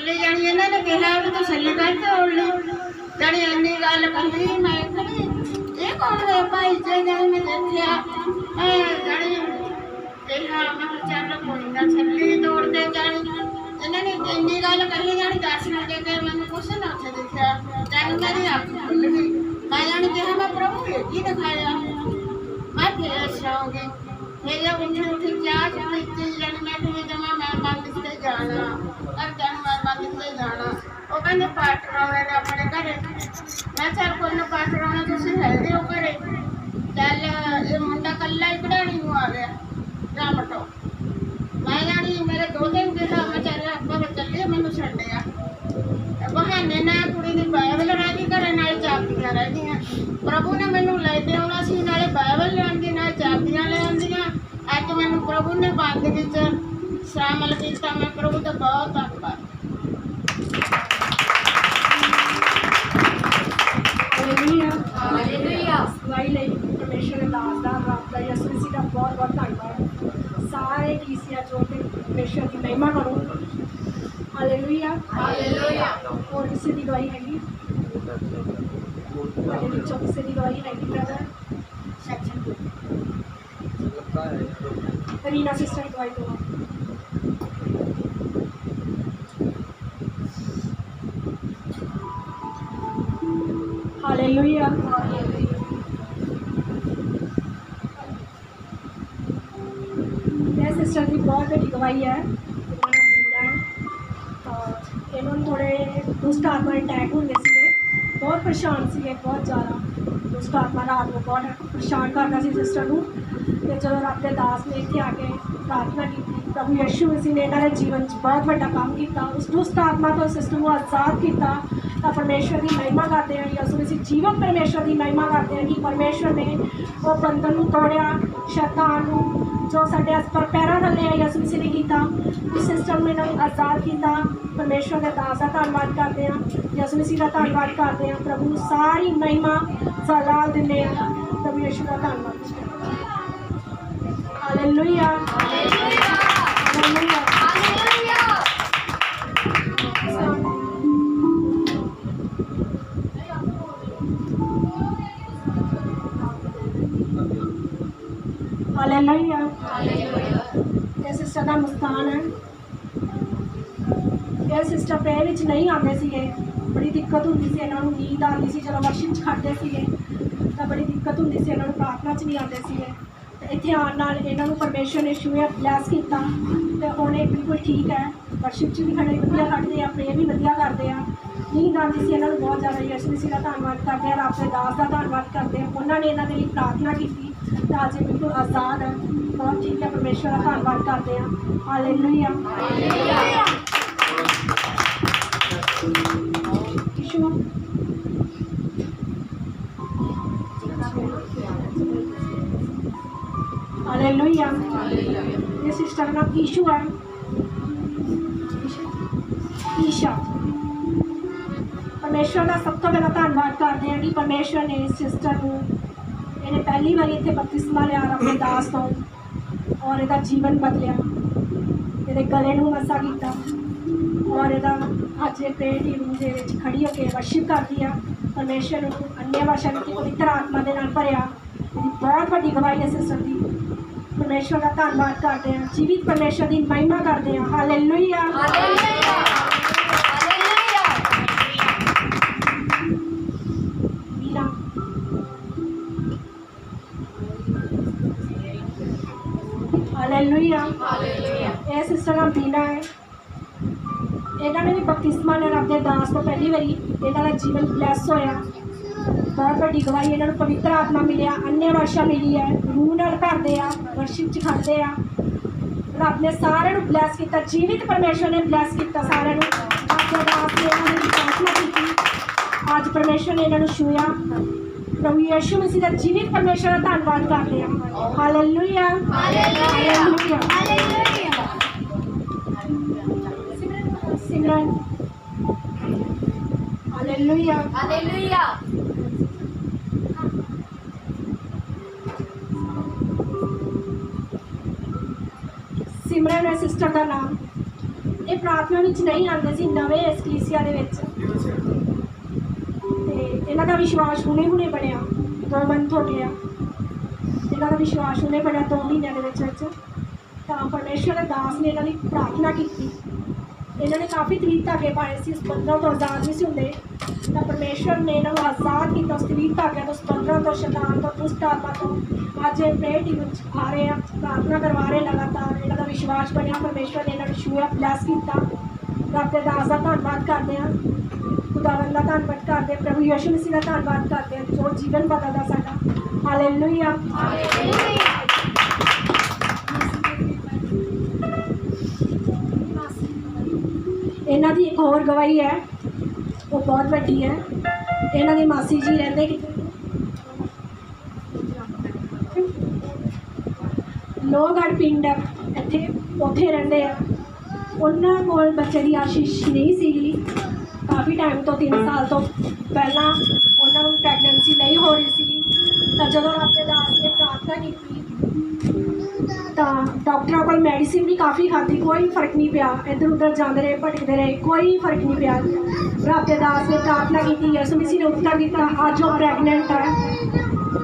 छली जानी इन्होंने कहा भी तो छली कर तोड़ ली जानी इन्नी गल कही मैं कही ये कौन है भाई जे जानी मैं देखिया जानी कहा मैं चल कोई ना छली तोड़ दे जानी इन्होंने इन्नी गल कही जानी 10 मिनट के मैंने कुछ ना उठे देखा जानी मेरी अख खुल गई मैं जानी कहा मैं प्रभु ये दिखाया मैं फिर अच्छा हो गई फिर जब उठी चाह पीती जानी मैं फिर जमा मैं मंदिर से जाना अब जानी मैं मंदिर से जाना वो कहते पाठ कराने ने अपने घरे मैं चल कोई ना पाठ कराना तुम हेल्दी हो घरे चल ये मुंडा कला ही कढ़ानी आ गया रामटो मैं जानी मेरे 2 दिन के साथ मैं चल आप चलिए मैनू छड़ गया बहाने ना कुड़ी की बाइबल रह गई घरे नाले चाबियां रह गई प्रभु ने मैनू लेके आना सी नाले बाइबल लियांदी नाले चाबियां ले आंदियां अज मैनू प्रभु ने बंद विच शामिल किया मैं प्रभु का बहुत धन्यवाद परमेश्वर ने दास का रब का यसू मसीह का बहुत बहुत धन्यवाद सारे टीसिया जो कि परमेश्वर की महिमा करो हालेलुया हालेलुया और किसी की गवाही हैगी बड़े बच्चों किसी की गवाही हैगी ब्रदर सेक्शन 2 रीना सिस्टर की गवाही दो हालेलुया यह सिस्टर की बहुत बड़ी गवाही है इन्होंने थोड़े दुष्ट आत्मा अटैक होंगे बहुत परेशान से बहुत ज़्यादा दुष्ट आत्मा रात को बहुत परेशान करता सी सिस्टर को जो रब के दास ने इतने आके प्रार्थना की प्रभु यीशु मसीह ने इन्होंने जीवन बहुत बड़ा काम किया उस दुष्ट आत्मा तो सिस्टर को आज़ाद किया तो परमेश्वर की महिमा करते हैं यसू मसीह जीवन परमेश्वर की महिमा करते हैं कि परमेश्वर ने वो बंधन को तोड़िया शैतान जो साढ़े पर पैरों थले है यसू मसीह ने किया उस सिस्टम में आज़ाद किया परमेश्वर के दास का धन्यवाद करते हैं यसू मसीह का धन्यवाद करते हैं प्रभु सारी महिमा जलाल दिंदे हैं प्रभु यीशु का धन्यवाद हालेलुया हालेलुया हालेलुया हालेलुया ये सिस्टर का मुस्कान है ये सिस्टर प्रेयर विच नहीं आते थे बड़ी दिक्कत होंगी सी इन्हों नींद आती सी चलो वर्शिप खड़ते थे तो बड़ी दिक्कत होंगी सी इन्हों प्रार्थना च नहीं आते थे इतने आने इन्हों परमेश्वर ने छुए ब्लैस किया तो उन्हें बिल्कुल ठीक है वर्शिप च भी खड़े वधिया खड़ते हैं प्रेयर भी वधिया करते हैं नींद आती सी इन्हों बहुत ज़्यादा यीशु मसीह का धन्यवाद करते हैं रब के दास का धन्यवाद करते हैं उन्होंने इन्होंने लिए प्रार्थना की तो आज बिल्कुल आज़ाद है बहुत ठीक है परमेश्वर का धन्यवाद करते हैं हालेलुया हालेलुया ये सिस्टर का नाम ईशू है ईशा परमेश्वर का सब तो पहला धन्यवाद करते हैं कि परमेश्वर ने इस सिस्टर को इन्हें पहली बार इतने बपतिस्मा लिया अपने दास तो और इसका जीवन बदलिया ये गले में मसा किया और यदा अज प्रेयर टीम के खड़ी होकर वर्शिप कर दिया परमेश्वर अन्य भाषा की पवित्र आत्मा के नाल भरिया बहुत बड़ी गवाही है सिस्टर की परमेश्वर का धन्यवाद करते हैं जीवित परमेश्वर की महिमा करते हैं हालेलुया हालेलुया हालेलुया हालेलुया ये सिस्टर का बीना है इन्होंने भी बपतिस्मा ने रब के दास को पहली बारी इन्हों का जीवन ब्लैस होया बहुत बड़ी गवाही इन्होंने पवित्र आत्मा मिलिया अन्य भाषा मिली है रूह नाल भरते हैं वर्शिप च खड़ते हैं रब ने सारे ब्लैस किया जीवित परमेश्वर ने ब्लैस किया सारे प्रार्थना की आज परमेश्वर ने इन्होंने छूया प्रभु यीशु मसीह का जीवित परमेश्वर का धन्यवाद करते हैं हालेलुया हालेलुया हालेलुया सिमरन हालेलुया हालेलुया सिमरन है सिस्टर का नाम ਇਹ ਪ੍ਰਾਰਥਨਾ ਵਿੱਚ ਨਹੀਂ ਆਉਂਦੇ ਸੀ, ਨਵੇਂ ਇਸ ਕਲੀਸਿਆ ਦੇ ਵਿੱਚ। ਤੇ ਇਹਨਾਂ ਦਾ ਵਿਸ਼ਵਾਸ ਹੁਣੇ ਬਣਿਆ, 2 ਮੰਥ ਹੋ ਗਿਆ ਇਹਨਾਂ ਦਾ ਵਿਸ਼ਵਾਸ ਹੁਣੇ ਬਣਿਆ, 2 ਮਹੀਨਿਆਂ ਦੇ ਵਿੱਚ। ਤਾਂ ਪਰਮੇਸ਼ਵਰ ਦੇ ਦਾਸ ਨੇ ਇਹਨਾਂ ਦੀ ਪ੍ਰਾਰਥਨਾ ਕੀਤੀ। ਇਹਨਾਂ ਨੇ ਕਾਫੀ ਤਵੀਤ ਧਾਗੇ ਪਾਏ ਸੀ, ਉਸ 15 ਤੋਂ ਆਜ਼ਾਦ ਨਹੀਂ ਸੀ ਹੁੰਦੇ। ਤਾਂ ਪਰਮੇਸ਼ਵਰ ਨੇ ਇਹਨਾਂ ਨੂੰ ਆਜ਼ਾਦ ਕੀਤਾ ਉਸ ਤਵੀਤ ਧਾਗਿਆਂ ਤੋਂ, ਉਸ 15 ਤੋਂ, ਸ਼ੈਤਾਨ ਤੋਂ, ਦੁਸ਼ਟ ਆਤਮਾ ਤੋਂ। ਅੱਜ ਇਹ ਪ੍ਰੇਅਰ ਟੀਮ ਵਿੱਚ ਆ ਰਹੇ ਆ, ਪ੍ਰਾਰਥਨਾ ਕਰਵਾ ਰਹੇ ਲਗਾਤਾਰ। ਇਹਨਾਂ ਦਾ ਵਿਸ਼ਵਾਸ ਬਣਿਆ, ਪਰਮੇਸ਼ਵਰ ਨੇ ਇਹਨਾਂ ਨੂੰ ਛੂਹਿਆ, ਬਲੈਸ ਕੀਤਾ। ਰੱਬ ਦੇ ਦਾਸ ਦਾ ਧੰਨਵਾਦ ਕਰਦੇ ਹਾਂ, ਖੁਦਾਵੰਦ ਦਾ ਧੰਨਵਾਦ ਕਰਦੇ ਹਾਂ, ਪ੍ਰਭੂ ਯਿਸੂ ਮਸੀਹ ਦਾ ਧੰਨਵਾਦ ਕਰਦੇ ਹਾਂ ਜੋ ਜੀਵਨ ਬਦਲਦਾ ਸਾਡਾ। ਹਾਲੇਲੂਇਆ। ਇਹਨਾਂ ਦੀ ਇੱਕ ਹੋਰ ਗਵਾਹੀ ਹੈ, ਉਹ ਬਹੁਤ ਵੱਡੀ ਹੈ। ਇਹਨਾਂ ਦੀ ਮਾਸੀ ਜੀ ਰਹਿੰਦੇ ਕਿ ਲੋਹਗੜ੍ਹ ਪਿੰਡ ਹੈ, ਇੱਥੇ ਉੱਥੇ ਰਹਿੰਦੇ ਆ। ਉਹਨਾਂ ਕੋਲ ਬੱਚੇ ਦੀ ਆਸ਼ੀਸ਼ ਨਹੀਂ ਸੀਗੀ ਕਾਫੀ ਟਾਈਮ ਤੋਂ, 3 ਸਾਲ ਤੋਂ ਪਹਿਲਾਂ ਉਹਨਾਂ ਨੂੰ ਪ੍ਰੈਗਨੈਂਸੀ ਨਹੀਂ ਹੋ ਰਹੀ ਸੀ। ਤਾਂ ਜਦੋਂ ਰੱਬ ਦੇ ਦਾਸ ਨੇ ਪ੍ਰਾਰਥਨਾ ਕੀਤੀ ਤਾਂ ਡਾਕਟਰਾਂ ਕੋਲ ਮੈਡੀਸਿਨ ਵੀ ਕਾਫੀ ਖਾਧੀ, ਕੋਈ ਫਰਕ ਨਹੀਂ ਪਿਆ। ਇੱਧਰ ਉੱਧਰ ਜਾਂਦੇ ਰਹੇ, ਭਟਕਦੇ ਰਹੇ, ਕੋਈ ਫਰਕ ਨਹੀਂ ਪਿਆ। ਰੱਬ ਦੇ ਦਾਸ ਨੇ ਪ੍ਰਾਰਥਨਾ ਕੀਤੀ, ਯਿਸੂ ਮਸੀਹ ਨੇ ਉੱਤਰ ਦਿੱਤਾ। ਅੱਜ ਉਹ ਪ੍ਰੈਗਨੈਂਟ ਹੈ।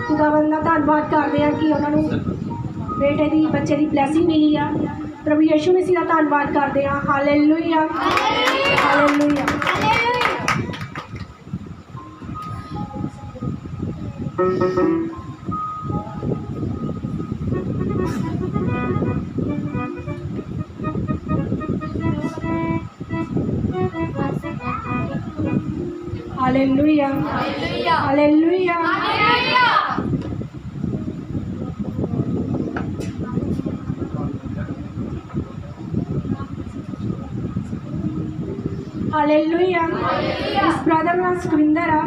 ਖੁਦਾਵੰਦ ਦਾ ਧੰਨਵਾਦ ਕਰਦੇ ਹਾਂ ਕਿ ਉਹਨਾਂ ਨੂੰ ਬੇਟੇ ਦੀ, ਬੱਚੇ ਦੀ ਬਲੈਸਿੰਗ ਮਿਲੀ ਆ। ਪ੍ਰਭੂ ਯਿਸੂ ਮਸੀਹ ਦਾ ਧੰਨਵਾਦ ਕਰਦੇ ਹਾਂ। Hallelujah, hallelujah. Hallelujah, hallelujah, hallelujah. इस ब्रदर नाम सुखविंदर आ,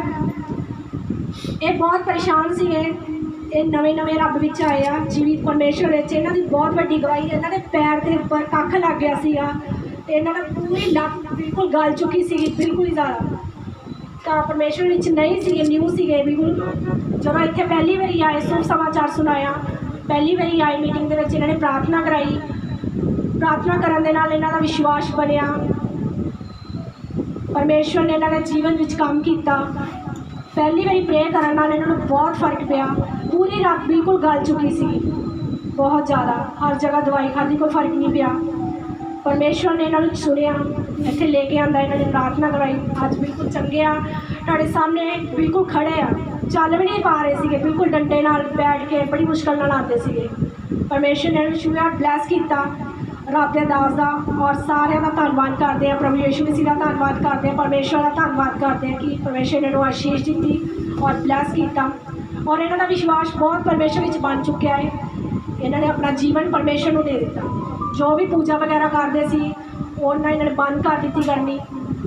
ये बहुत परेशान सी। ये नवे नवे रब विच आए आ, जीवित परमेश्वर विच। इन्हां दी बहुत वड्डी गवाही। इन्हां दे पैर के उपर कख लग गया सीगा ते इन्हां दा पूरी लत बिल्कुल गल चुकी सी, बिल्कुल ही ज़्यादा। ਤਾਂ ਪਰਮੇਸ਼ਵਰ ਵਿੱਚ ਨਹੀਂ ਸੀਗੇ, ਨਿਊ ਸੀਗੇ ਬਿਲਕੁਲ। ਜਦੋਂ ਇੱਥੇ ਪਹਿਲੀ ਵਾਰੀ ਆਏ, ਸੁਭ ਸਮਾਚਾਰ ਸੁਣਾਇਆ, ਪਹਿਲੀ ਵਾਰੀ ਆਏ ਮੀਟਿੰਗ ਦੇ ਵਿੱਚ, ਇਹਨਾਂ ਨੇ ਪ੍ਰਾਰਥਨਾ ਕਰਾਈ। ਪ੍ਰਾਰਥਨਾ ਕਰਨ ਦੇ ਨਾਲ ਇਹਨਾਂ ਦਾ ਵਿਸ਼ਵਾਸ ਬਣਿਆ। ਪਰਮੇਸ਼ਵਰ ਨੇ ਇਹਨਾਂ ਦੇ ਜੀਵਨ ਵਿੱਚ ਕੰਮ ਕੀਤਾ। ਪਹਿਲੀ ਵਾਰੀ ਪ੍ਰੇਅਰ ਕਰਨ ਨਾਲ ਇਹਨਾਂ ਨੂੰ ਬਹੁਤ ਫਰਕ ਪਿਆ। ਪੂਰੀ ਰਾਤ ਬਿਲਕੁਲ ਗਲ ਚੁੱਕੀ ਸੀ, ਬਹੁਤ ਜ਼ਿਆਦਾ। ਹਰ ਜਗ੍ਹਾ ਦਵਾਈ ਖਾਧੀ, ਕੋਈ ਫਰਕ ਨਹੀਂ ਪਿਆ। परमेश्वर ने इन्होंने सुनिया, इतने लेके आंदा, इन्होंने प्रार्थना करवाई। अज बिल्कुल चंगे आ, तुहाडे सामने बिल्कुल खड़े आ, चल भी नहीं पा रहे थे, बिल्कुल डंडे नाल बैठ के बड़ी मुश्किल नाल आते थे। परमेश्वर ने इन्होंने छुआ, ब्लैस किया। रब के दास का और सारे का धन्यवाद करते हैं, प्रभु यीशु मसीह का धन्यवाद करते हैं, परमेश्वर का धन्यवाद करते हैं कि परमेश्वर ने इन्होंने आशीष दी और ब्लैस किया। और इन्हों का विश्वास बहुत परमेश्वर में बन चुका है। इन्होंने अपना जीवन परमेश्वर को दे दिता। जो भी पूजा वगैरह करते सी उन्होंने इन्होंने बंद कर दी करनी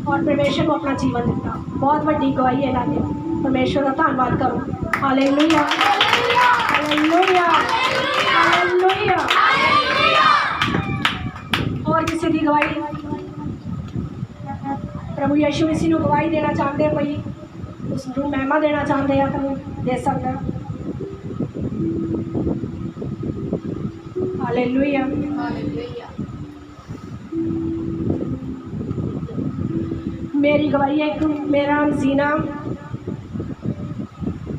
और परमेश्वर को अपना जीवन दिता। बहुत बड़ी गवाही है इन्होंने। परमेश्वर का धन्यवाद करो। Hallelujah, hallelujah, hallelujah. और किसी की गवाही प्रभु यीशु मसीह को गवाही देना चाहते हैं, कोई उसको महिमा देना चाहते हैं तो दे सकता है। Hallelujah, hallelujah. मेरी गवाही है, मेरा नाम जीना,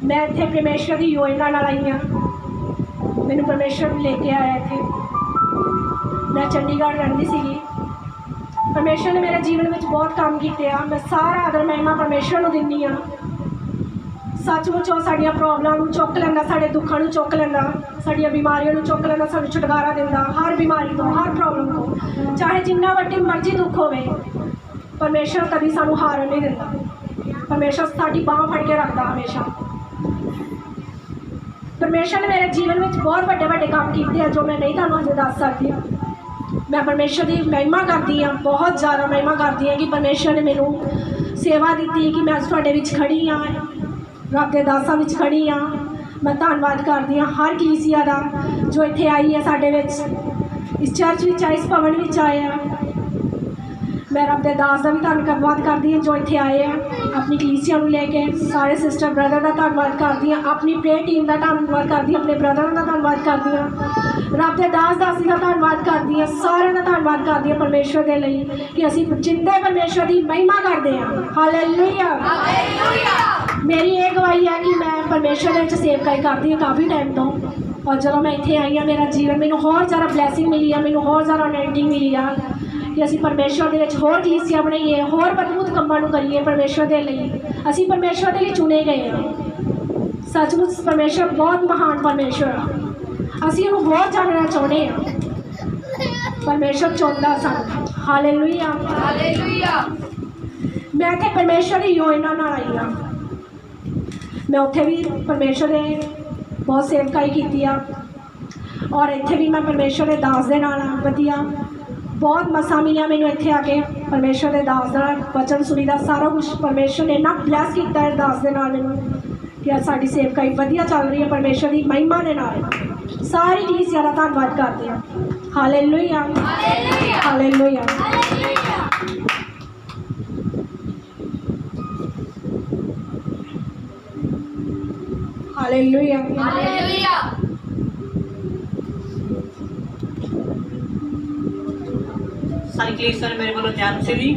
मैं इतने परमेश्वर की योजना नाल आई हाँ। मैनू परमेश्वर लेके आया इतने। मैं चंडीगढ़ रहती सी। परमेश्वर ने मेरे जीवन में बहुत काम किए। मैं सारा आदर महिमा परमेश्वर को दिनी हाँ। सचमुच वो साड़ियाँ प्रॉब्लम चुक लेंदा, साढ़े दुखों चुक लेंदा, साड़ियाँ बीमारियों चुक लेंदा, सानू छुटकारा देंदा हर बीमारी तो, हर प्रॉब्लम तो। चाहे जिन्ना वड्डी मर्जी दुख होवे, परमेश्वर कभी सानू हारन नहीं देता। परमेश्वर साड़ी बांह फड़ के रखता हमेशा। परमेश्वर ने मेरे जीवन में बहुत बड़े बड़े काम किए हैं जो मैं नहीं तुहानू अजे दस सकती। मैं परमेश्वर की महिमा करती हाँ, बहुत ज़्यादा महिमा करती हाँ कि परमेश्वर ने मैनू सेवा दी कि मैं अज तुहाडे विच खड़ी हाँ, रब के दासां विच खड़ी हाँ। मैं धन्नवाद करती हाँ हर कलीसिया का जो इत्थे आई है, साडे विच इस चर्च विच आए, इस भवन विच आए हैं। मैं रब दे दास का भी धन्यवाद करती हाँ जो इत्थे आए हैं अपनी कलीसिया लेके, सारे सिस्टर ब्रदर का धन्यवाद करती हाँ, अपनी प्रेयर टीम का धन्यवाद करती हाँ, अपने ब्रदर का धन्यवाद करती हाँ, रब दे दास दासी का धन्यवाद करती हाँ, सारे का धन्यवाद करती हाँ परमेश्वर के लिए कि असीं जिंदे परमेश्वर की महिमा करते हैं। हालेलुया। मेरी ये गवाही है कि मैं परमेश्वर के सेवकाई करती हूँ काफ़ी टाइम तो, और जब मैं इत्थे आई हाँ मेरा जीवन मैनूं होर ज़्यादा ब्लैसिंग मिली है, मैनूं होर ज़्यादा अनॉइंटिंग मिली है कि असीं परमेश्वर दे विच होर कलीसिया बनाईए, होर मजबूत कामां नूं करिए परमेश्वर दे लई। असीं परमेश्वर दे लई चुने गए हैं। सचमुच परमेश्वर बहुत महान परमेश्वर आ, असीं उहनूं होर जानना चाहुंदे हां। परमेश्वर चाहुंदा सानूं। हालेलुया। मैं इत्थे परमेश्वर की योजना नाल आई हाँ। मैं उत्थे भी परमेश्वर दे बहुत सेवकाई की आ, और इत्थे भी मैं परमेश्वर के दास दे नाल वधिया बहुत मसा मिलिया मैनू इत्थे आके परमेश्वर के दास का वचन सुनी दा सारा कुछ परमेश्वर ने इन्ना ब्लैस किया है दास दे नाल मैनू कि अज साडी सेवकाई वधिया चल रही है परमेश्वर की महिमा दे नाल। सारी कलीसिया का धन्यवाद करते हैं। हालेलुया। हालेलुया। हालेलुया। सारी कलीसिया मेरे को ध्यान से भी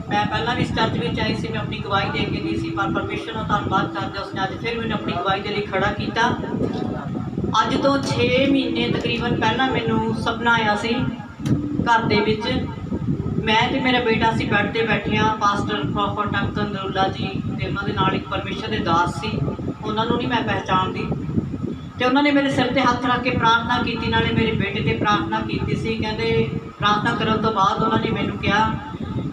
मैं पहला भी इस चर्च में आई सी, मैं अपनी गवाही दे के गई सी, पर परमेश्वर का धन्यवाद करते उसने अज फिर मैंने अपनी गवाही के लिए खड़ा किया। अज तो 6 महीने तकरीबन पहला मैनू सपना आया सी घर दे विच, मैं तो मेरा बेटा सी बेड ते बैठे हाँ, पास्टर प्रॉफट अंकल नरूला जी ते उन्होंने नाल एक परमेश्वर के दास सी, उन्होंने नहीं मैं पहचानती, तो उन्होंने मेरे सिर पर हथ रख के प्रार्थना की, नाले मेरे बेटे ते प्रार्थना की सी। कहते प्रार्थना करने तो बाद उन्होंने मैनू कहा,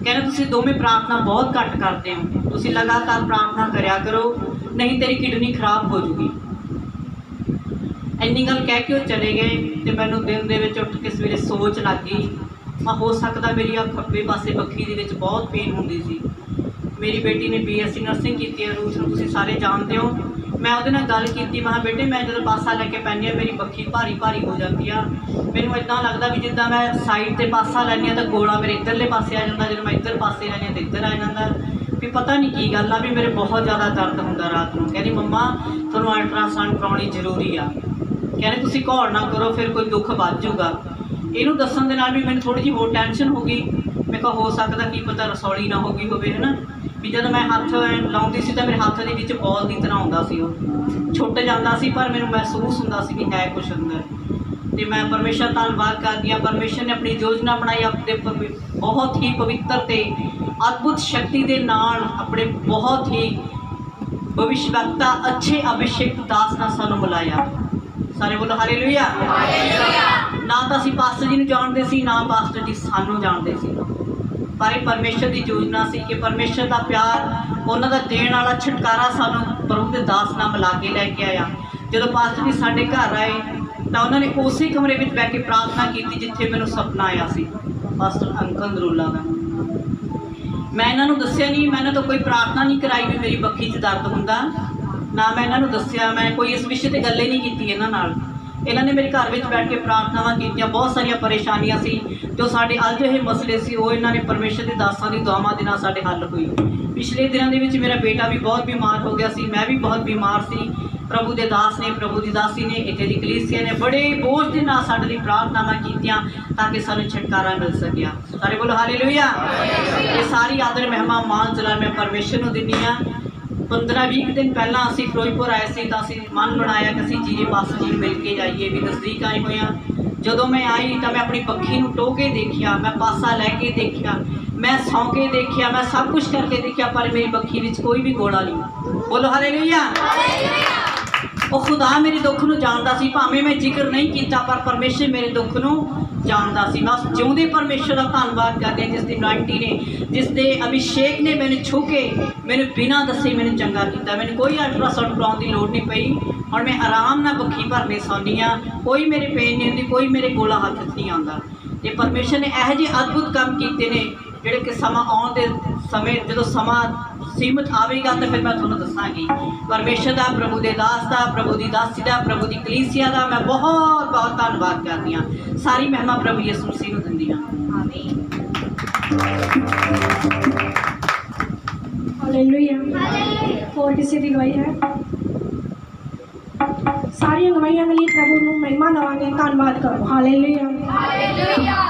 कहते तुसीं दोवें प्रार्थना बहुत घट करते हो, तुसीं लगातार प्रार्थना करया करो नहीं तेरी किडनी खराब हो जूगी। इन्नी गल कह के वो चले गए, तो मैनू दिन दे विच उठ के सवेरे सोच लग गई, मैं हो सकता मेरी आ खब्बे पासे बखी दे विच बहुत पेन होंदी सी। मेरी बेटी ने BSc नर्सिंग की है, रूस नूं तुसीं सारे जानते हो। मैं उहदे नाल गल कीती, मैं बेटे मैं जो पासा लैके पैंदी हाँ मेरी बखी भारी भारी हो जाती है, मैनूं इदां लगदा भी जिद्दां मैं साइड ते पासा लैंदी हाँ तो गोला मेरे इधरले पासे आ जाता, जो मैं इधर पासे लैंदी हाँ तो इधर आ जाता, भी पता नहीं की गल आ भी मेरे बहुत ज़्यादा दर्द होंदा रात को। कहती मम्मा तुहानूं अल्ट्रासाउंड कराउणी जरूरी आ, कहते तुसीं घौल ना करो फिर कोई दुख बच जूगा। इनू दसन दे नाल भी मैंने थोड़ी जी होर टेंशन हो गई, मैं कहा हो सकता की पता रसौली ना हो गई होवे है ना, भी जब मैं हथ लाउंदी सी तो मेरे हथ के विच बॉल की तरह आउंदा सी, वो छुट जाता सी पर मैनूं महसूस हुंदा सी कि है कुछ अंदर। तो मैं परमेश्वर धन्यवाद करदी हाँ, परमेश्वर ने अपनी योजना बनाई अपने बहुत ही पवित्र ते अद्भुत शक्ति के नाल अपने बहुत ही भविष्यवक्ता अच्छे अभिषेक दास नाल सानूं बुलाया। सारे बोलो हालेलुया। ना तो असीं पास्टर जी नूं जानदे सी, ना पास्टर जी सानूं जानदे सी, पर ये परमेश्वर की योजना सी कि परमेश्वर का प्यार उन्हों का देण वाला छुटकारा सानूं प्रभु के दास नाल मिला के लैके आया। जो पास्टर जी साडे घर आए तो उन्होंने उस कमरे में बैठ के प्रार्थना की जिथे मैनूं सपना आया सी पास्टर अंकल नरूला का। मैं इन्हों दस्या नहीं, मैंने तो कोई प्रार्थना नहीं कराई भी मेरी बखी च दर्द हुंदा, ना मैं इन्हों दस्या, मैं कोई इस विषय पर गल ही नहीं की इन्हां नाल। इन्होंने मेरे घर में बैठ के प्रार्थनावां कीतियां, बहुत सारिया परेशानियां सी जो साडे अज ये मसले सी वो इन्होंने परमेश्वर के दासां दी दुआवां दे नाल साडे हल हुई। पिछले दिनों के मेरा बेटा भी बहुत बीमार हो गया सी, मैं भी बहुत बीमार सी। प्रभु के दास ने प्रभु की दासी ने इत्थे दी कलीसिया ने बड़े बोझ के नाल साडे लई प्रार्थनावां कीतियां ताकि सानूं छुटकारा मिल सकिया। सारे बोलो हालेलुया। ये सारी आदर महिमा मान जलाल मैं परमेश्वर नूं दिंदी हां। 15-20 दिन पहला असी फिरोजपुर आए थे तो असी मन बनाया कि असी जीरे पास जी मिल के जाइए, भी नज़दीक आए हुए हैं। जो मैं आई तो मैं अपनी पक्षी नूं टोह के देखिया, मैं पासा लैके देखिया, मैं सौ के देखिया, मैं सब कुछ करके देखिया, पर मेरी पक्षी विच कोई भी गोला नहीं। बोलो हालेलुया। वो खुदा मेरे दुख नूं जानदा सी, भावें मैं जिक्र नहीं किया पर परमेश्वर मेरे दुख नूं जानदा सी। मैं उस जिउंदे परमेश्वर का धन्नवाद करदी जिस दी अनॉइंटिंग ने, जिस दे अभिषेक ने मैंने छू के मैंने बिना दसे मैंने चंगा किया। मैंने कोई अल्ट्रासाउंड कराउण की लोड़ नहीं पई, और मैं आराम नाल पक्षी भरने सौनी हाँ, कोई मेरे पेन नहीं होंदी, कोई मेरे गोला हथ नहीं आता। ये परमेश्वर ने यह जे अद्भुत काम किए ने जिहड़े कि समा आउण दे समय जो समा सीमित आवेगा तो फिर मैं तुहानूं दसांगी। परमेश्वर का, प्रभु के दास का, प्रभु की दासी का, प्रभु की कलीसिया का मैं बहुत बहुत धन्नवाद करदी हाँ। सारी महिमा प्रभु यीशु मसीह नूं दिंदी हाँ। आमीन। ਹਾਲੇਲੂਇਆ। ਹੋਰ ਕਿਸੇ ਦੀ ਗਵਾਹੀ ਹੈ? ਸਾਰੀਆਂ ਗਵਾਹੀਆਂ ਦੇ ਲਈ ਪ੍ਰਭੂ ਨੂੰ ਮਹਿਮਾ ਦੇਵਾਂਗੇ। ਧੰਨਵਾਦ ਕਰੋ। ਹਾਲੇਲੂਇਆ।